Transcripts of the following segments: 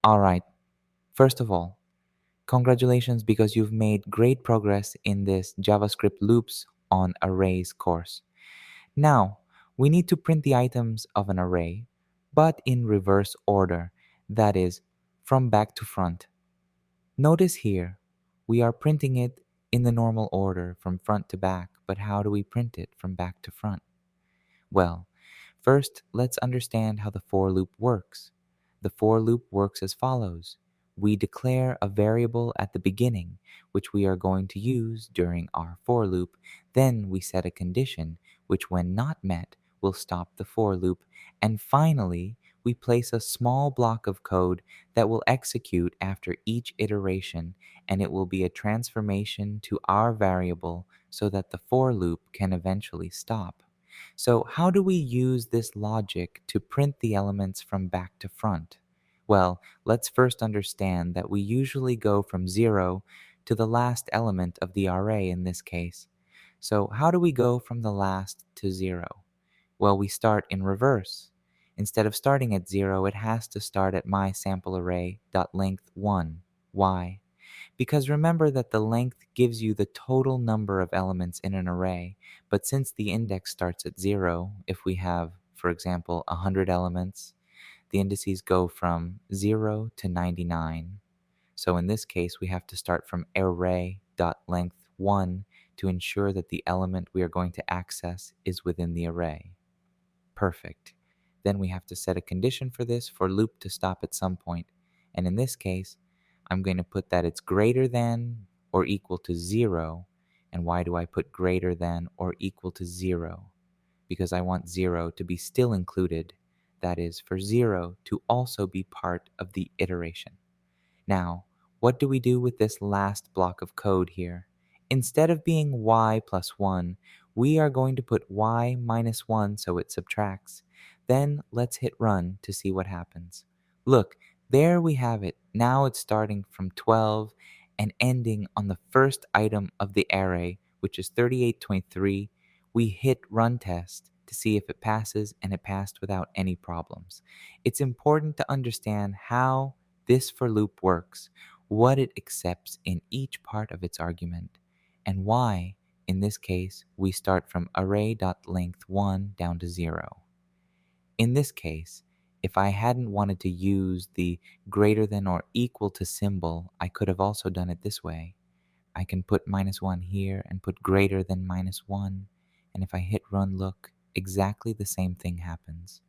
All right, first of all, congratulations because you've made great progress in this JavaScript Loops on Arrays course. Now, we need to print the items of an array, but in reverse order, that is, from back to front. Notice here, we are printing it in the normal order from front to back, but how do we print it from back to front? Well, first, let's understand how the for loop works. The for loop works as follows. We declare a variable at the beginning, which we are going to use during our for loop. Then we set a condition, which when not met, will stop the for loop. And finally, we place a small block of code that will execute after each iteration, and it will be a transformation to our variable so that the for loop can eventually stop. So, how do we use this logic to print the elements from back to front? Well, let's first understand that we usually go from 0 to the last element of the array in this case. So, how do we go from the last to 0? Well, we start in reverse. Instead of starting at 0, it has to start at mySampleArray.length 1. Why? Because remember that the length gives you the total number of elements in an array, but since the index starts at 0, if we have, for example, 100 elements, the indices go from 0 to 99. So in this case, we have to start from array.length 1 to ensure that the element we are going to access is within the array. Perfect. Then we have to set a condition for this for loop to stop at some point. And in this case, I'm going to put that it's greater than or equal to 0. And why do I put greater than or equal to 0? Because I want 0 to be still included. That is, for 0 to also be part of the iteration. Now, what do we do with this last block of code here? Instead of being y plus 1, we are going to put y minus 1 so it subtracts. Then let's hit run to see what happens. Look, there we have it. Now it's starting from 12 and ending on the first item of the array, which is 3823. We hit run test to see if it passes, and it passed without any problems. It's important to understand how this for loop works, what it accepts in each part of its argument, and why, in this case, we start from array.length 1 down to 0. In this case, if I hadn't wanted to use the greater than or equal to symbol, I could have also done it this way. I can put minus 1 here and put greater than minus 1, and if I hit run, look, exactly the same thing happens.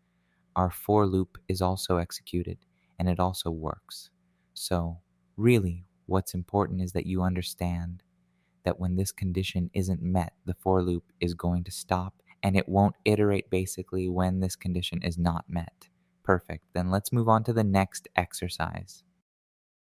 Our for loop is also executed, and it also works. So, really, what's important is that you understand that when this condition isn't met, the for loop is going to stop, and it won't iterate basically when this condition is not met. Perfect. Then let's move on to the next exercise.